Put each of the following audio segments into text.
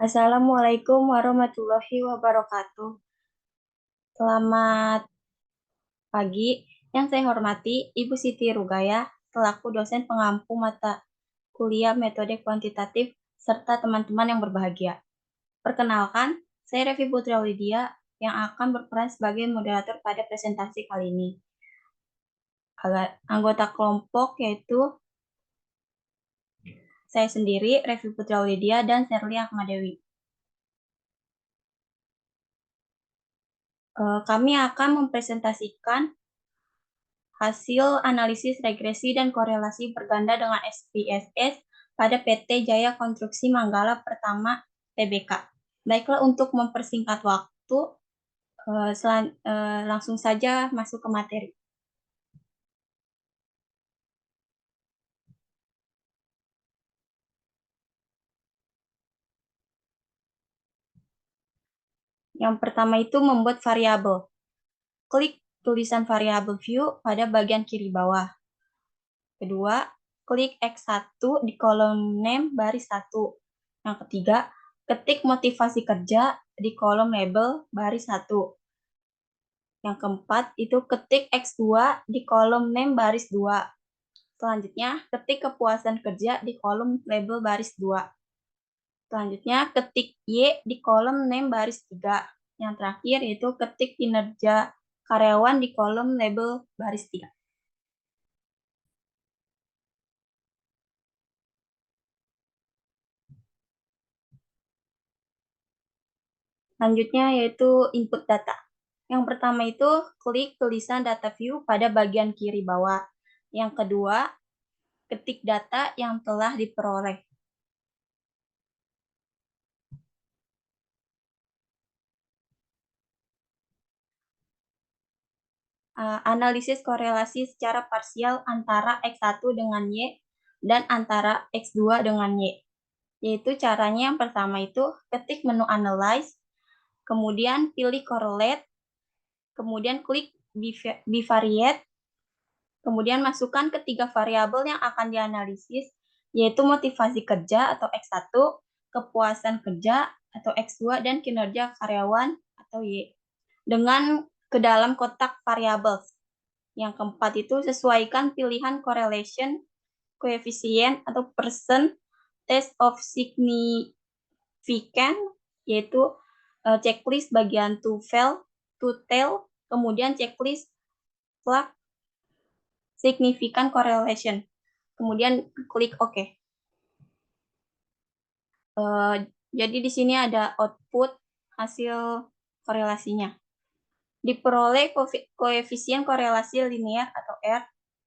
Assalamualaikum warahmatullahi wabarakatuh. Selamat pagi. Yang saya hormati Ibu Siti Rugaya, selaku dosen pengampu mata kuliah metode kuantitatif, serta teman-teman yang berbahagia. Perkenalkan, saya Revi Putri Aulidia yang akan berperan sebagai moderator pada presentasi kali ini. Anggota kelompok yaitu saya sendiri, Revi Putri Aulidia, dan Serli Ahmadewi. Kami akan mempresentasikan hasil analisis regresi dan korelasi berganda dengan SPSS pada PT Jaya Konstruksi Manggala Pertama Tbk. Baiklah, untuk mempersingkat waktu, langsung saja masuk ke materi. Yang pertama itu membuat variabel. Klik tulisan variabel view pada bagian kiri bawah. Kedua, klik X1 di kolom name baris 1. Yang ketiga, ketik motivasi kerja di kolom label baris 1. Yang keempat, itu ketik X2 di kolom name baris 2. Selanjutnya, ketik kepuasan kerja di kolom label baris 2. Selanjutnya, ketik Y di kolom name baris 3. Yang terakhir, yaitu ketik kinerja karyawan di kolom label baris 3. Selanjutnya, yaitu input data. Yang pertama itu klik tulisan data view pada bagian kiri bawah. Yang kedua, ketik data yang telah diperoleh. Analisis korelasi secara parsial antara X1 dengan Y dan antara X2 dengan Y. Yaitu caranya yang pertama itu ketik menu analyze, kemudian pilih correlate, kemudian klik bivariate, kemudian masukkan ketiga variabel yang akan dianalisis, yaitu motivasi kerja atau X1, kepuasan kerja atau X2, dan kinerja karyawan atau Y, dengan ke dalam kotak variabel. Yang keempat itu sesuaikan pilihan correlation, coefficient atau percentage of significant, yaitu checklist bagian to tail, kemudian checklist flag significant correlation, kemudian klik OK. Jadi di sini ada output hasil korelasinya. Diperoleh koefisien korelasi linear atau R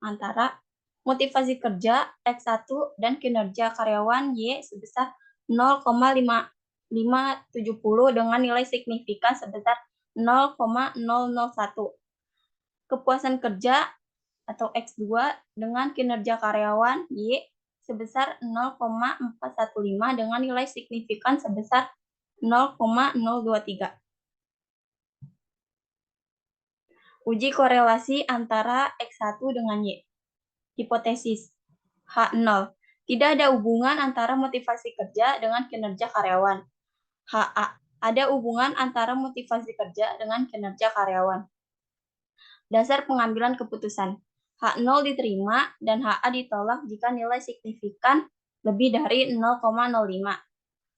antara motivasi kerja X1 dan kinerja karyawan Y sebesar 0,570 dengan nilai signifikan sebesar 0,001. Kepuasan kerja atau X2 dengan kinerja karyawan Y sebesar 0,415 dengan nilai signifikan sebesar 0,023. Uji korelasi antara X1 dengan Y. Hipotesis H0. Tidak ada hubungan antara motivasi kerja dengan kinerja karyawan. HA. Ada hubungan antara motivasi kerja dengan kinerja karyawan. Dasar pengambilan keputusan. H0 diterima dan HA ditolak jika nilai signifikan lebih dari 0,05.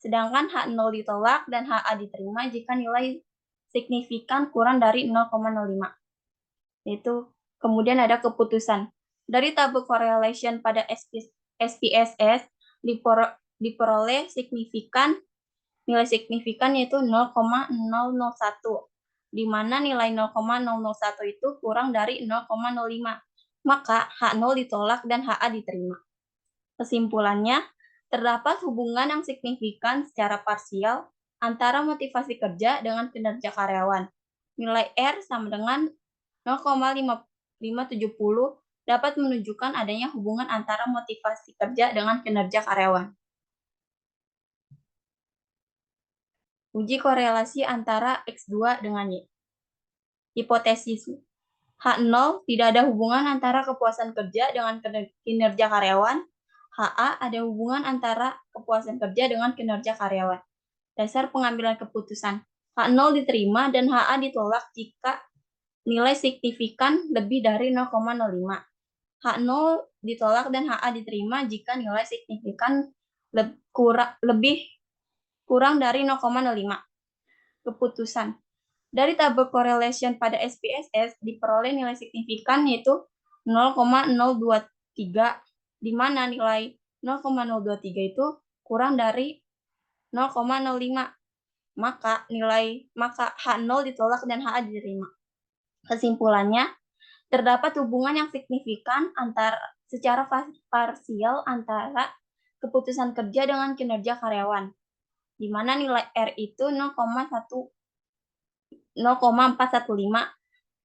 Sedangkan H0 ditolak dan HA diterima jika nilai signifikan kurang dari 0,05. Yaitu kemudian ada keputusan. Dari tabel correlation pada SPSS diperoleh signifikan nilai signifikan yaitu 0,001, di mana nilai 0,001 itu kurang dari 0,05. Maka H0 ditolak dan HA diterima. Kesimpulannya, terdapat hubungan yang signifikan secara parsial antara motivasi kerja dengan kinerja karyawan. Nilai R sama dengan 0,570 dapat menunjukkan adanya hubungan antara motivasi kerja dengan kinerja karyawan. Uji korelasi antara X2 dengan Y. Hipotesis H0 tidak ada hubungan antara kepuasan kerja dengan kinerja karyawan. HA ada hubungan antara kepuasan kerja dengan kinerja karyawan. Dasar pengambilan keputusan. H0 diterima dan HA ditolak jika nilai signifikan lebih dari 0,05. H0 ditolak dan HA diterima jika nilai signifikan lebih kurang dari 0,05. Keputusan. Dari tabel correlation pada SPSS diperoleh nilai signifikan yaitu 0,023, di mana nilai 0,023 itu kurang dari 0,05. Maka H0 ditolak dan HA diterima. Kesimpulannya, terdapat hubungan yang signifikan secara parsial antara keputusan kerja dengan kinerja karyawan, di mana nilai R itu 0,415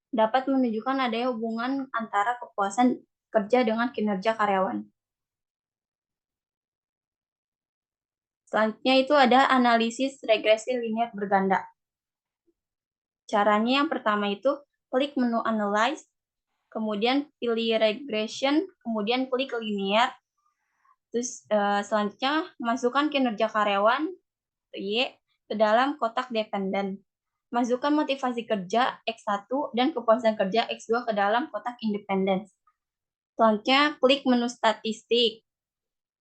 dapat menunjukkan adanya hubungan antara kepuasan kerja dengan kinerja karyawan. Selanjutnya itu ada analisis regresi linear berganda. Caranya yang pertama itu klik menu Analyze, kemudian pilih Regression, kemudian klik Linear. Terus selanjutnya masukkan kinerja karyawan Y ke dalam kotak dependen. Masukkan motivasi kerja X1 dan kepuasan kerja X2 ke dalam kotak independen. Selanjutnya klik menu statistik.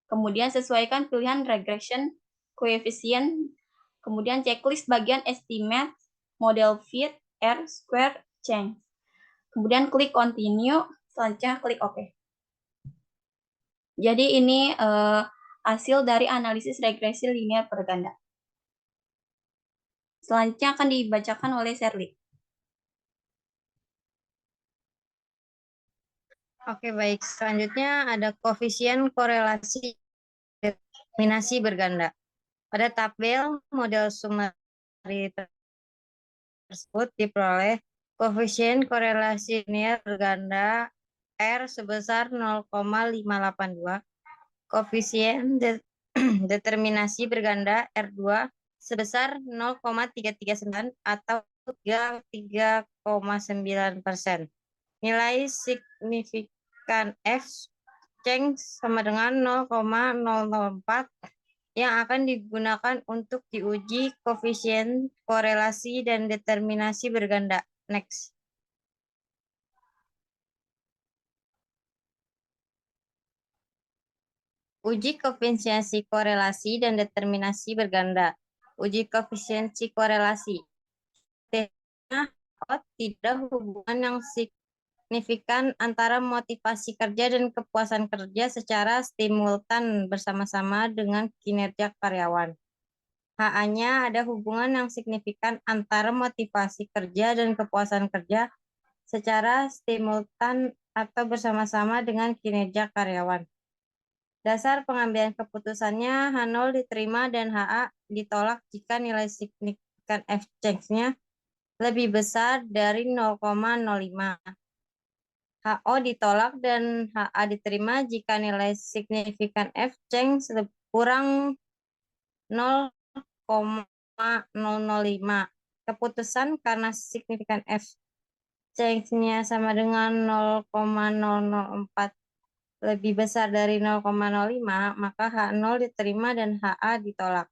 Kemudian sesuaikan pilihan regression coefficient. Kemudian checklist bagian estimate, model fit, R square change. Kemudian klik continue, selanjutnya klik OK. Jadi ini hasil dari analisis regresi linear berganda. Selanjutnya akan dibacakan oleh Sherly. Oke, baik. Selanjutnya ada koefisien korelasi determinasi berganda. Pada tabel model summary tersebut diperoleh koefisien korelasi linear berganda R sebesar 0,582, koefisien determinasi berganda R2 sebesar 0,339 atau 3,9%. Nilai signifikan F change sama dengan 0,004 yang akan digunakan untuk diuji koefisien korelasi dan determinasi berganda. Next. Uji koefisiensi korelasi dan determinasi berganda. Uji koefisiensi korelasi. Tidak hubungan yang signifikan antara motivasi kerja dan kepuasan kerja secara simultan bersama-sama dengan kinerja karyawan. HA-nya ada hubungan yang signifikan antara motivasi kerja dan kepuasan kerja secara simultan atau bersama-sama dengan kinerja karyawan. Dasar pengambilan keputusannya H0 diterima dan HA ditolak jika nilai signifikan F change-nya lebih besar dari 0,05. HO ditolak dan HA diterima jika nilai signifikan F change kurang 0,005. Keputusan karena signifikan F change-nya sama dengan 0,004 lebih besar dari 0,05, maka H0 diterima dan HA ditolak.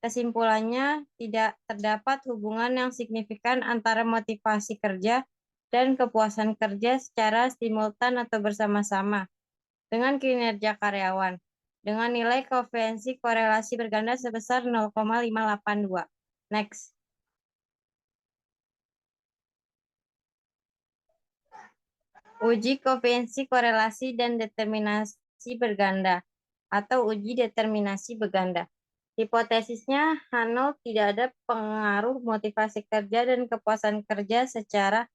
Kesimpulannya, tidak terdapat hubungan yang signifikan antara motivasi kerja dan kepuasan kerja secara simultan atau bersama-sama dengan kinerja karyawan, dengan nilai koefisiensi korelasi berganda sebesar 0,582. Next. Uji koefisiensi korelasi dan determinasi berganda atau uji determinasi berganda. Hipotesisnya, H0 tidak ada pengaruh motivasi kerja dan kepuasan kerja secara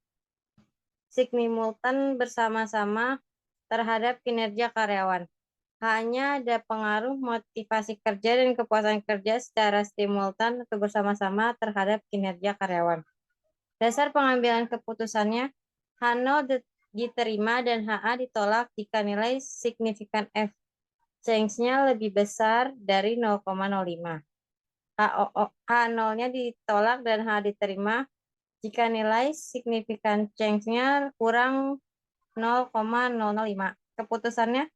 simultan bersama-sama terhadap kinerja karyawan. Hanya ada pengaruh motivasi kerja dan kepuasan kerja secara simultan atau bersama-sama terhadap kinerja karyawan. Dasar pengambilan keputusannya, H0 diterima dan HA ditolak jika nilai signifikan F change-nya lebih besar dari 0,05. H0-nya ditolak dan H diterima jika nilai signifikan change-nya kurang 0,005. Keputusannya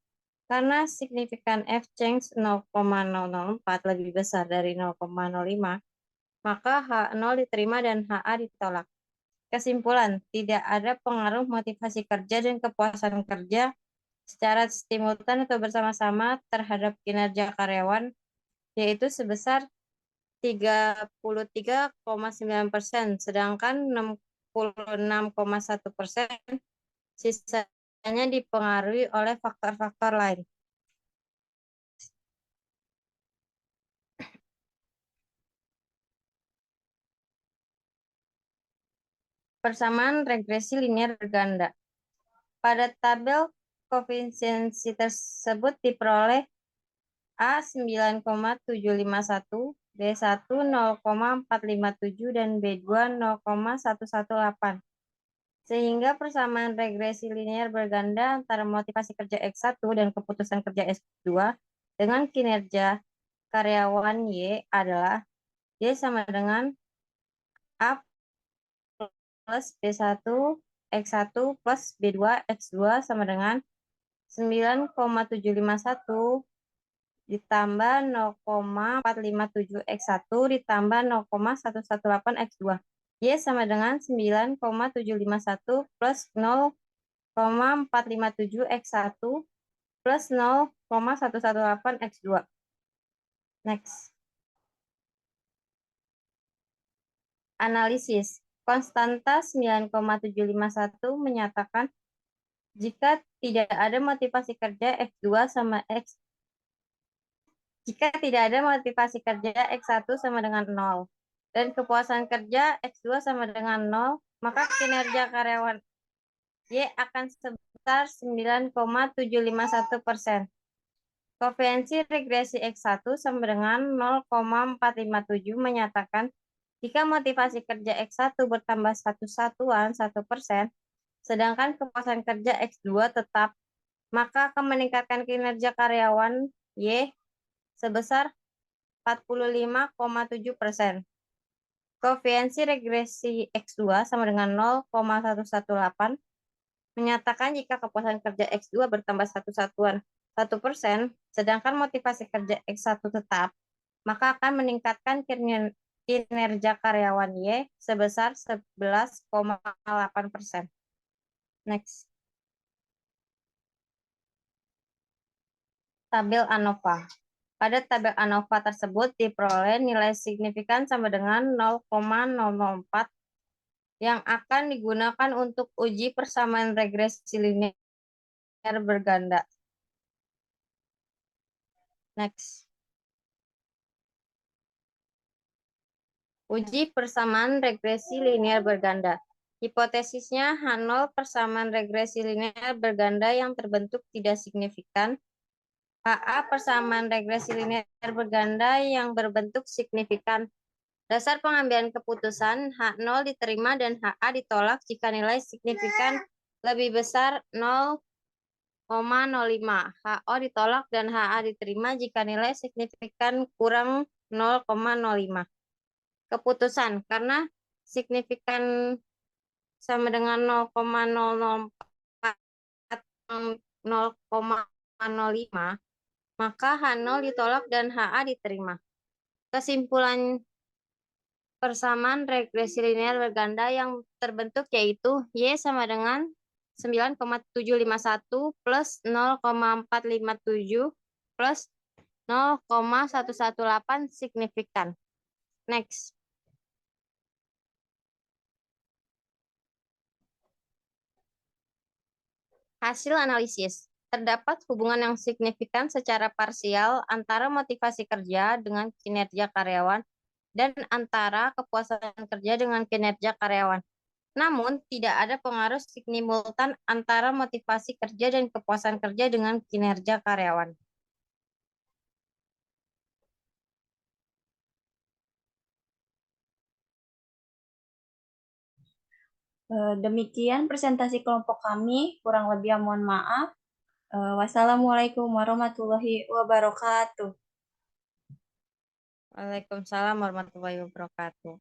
Karena signifikan F change 0,004 lebih besar dari 0,05, maka H0 diterima dan HA ditolak. Kesimpulan, tidak ada pengaruh motivasi kerja dan kepuasan kerja secara simultan atau bersama-sama terhadap kinerja karyawan, yaitu sebesar 33,9%, sedangkan 66,1% sisanya dipengaruhi oleh faktor-faktor lain. Persamaan regresi linear berganda. Pada tabel koefisiensi tersebut diperoleh A 9,751, B1 0,457, dan B2 0,118. Sehingga persamaan regresi linear berganda antara motivasi kerja X1 dan keputusan kerja X2 dengan kinerja karyawan Y adalah Y sama dengan A plus B1 X1 plus B2 X2 sama dengan 9,751 ditambah 0,457 X1 ditambah 0,118 X2. Y sama dengan 9,751 plus 0,457 X1 plus 0,118 X2. Next. Analisis. Konstanta 9,751 menyatakan jika tidak ada motivasi kerja X2 sama X jika tidak ada motivasi kerja X1 sama dengan 0 dan kepuasan kerja X2 sama dengan 0, maka kinerja karyawan Y akan sebesar 9,751%. Koefisiensi regresi X1 sama dengan 0,457 menyatakan jika motivasi kerja X1 bertambah 1%, sedangkan kepuasan kerja X2 tetap, maka akan meningkatkan kinerja karyawan Y sebesar 45,7%. Koefisiensi regresi X2 sama dengan 0,118 menyatakan jika kepuasan kerja X2 bertambah 1%, sedangkan motivasi kerja X1 tetap, maka akan meningkatkan kinerja karyawan Y sebesar 11,8%. Next. Tabel ANOVA. Pada tabel ANOVA tersebut diperoleh nilai signifikan sama dengan 0,004 yang akan digunakan untuk uji persamaan regresi linear berganda. Next. Uji persamaan regresi linear berganda. Hipotesisnya H0 persamaan regresi linear berganda yang terbentuk tidak signifikan. HA persamaan regresi linear berganda yang berbentuk signifikan. Dasar pengambilan keputusan H0 diterima dan HA ditolak jika nilai signifikan lebih besar 0,05. HO ditolak dan HA diterima jika nilai signifikan kurang 0,05. Keputusan karena signifikan sama dengan 0,05, maka H0 ditolak dan HA diterima. Kesimpulan persamaan regresi linear berganda yang terbentuk yaitu Y sama dengan 9,751 plus 0,457 plus 0,118 signifikan. Next. Hasil analisis. Terdapat hubungan yang signifikan secara parsial antara motivasi kerja dengan kinerja karyawan dan antara kepuasan kerja dengan kinerja karyawan. Namun, tidak ada pengaruh simultan antara motivasi kerja dan kepuasan kerja dengan kinerja karyawan. Demikian presentasi kelompok kami, kurang lebih mohon maaf. Wassalamualaikum warahmatullahi wabarakatuh. Waalaikumsalam warahmatullahi wabarakatuh.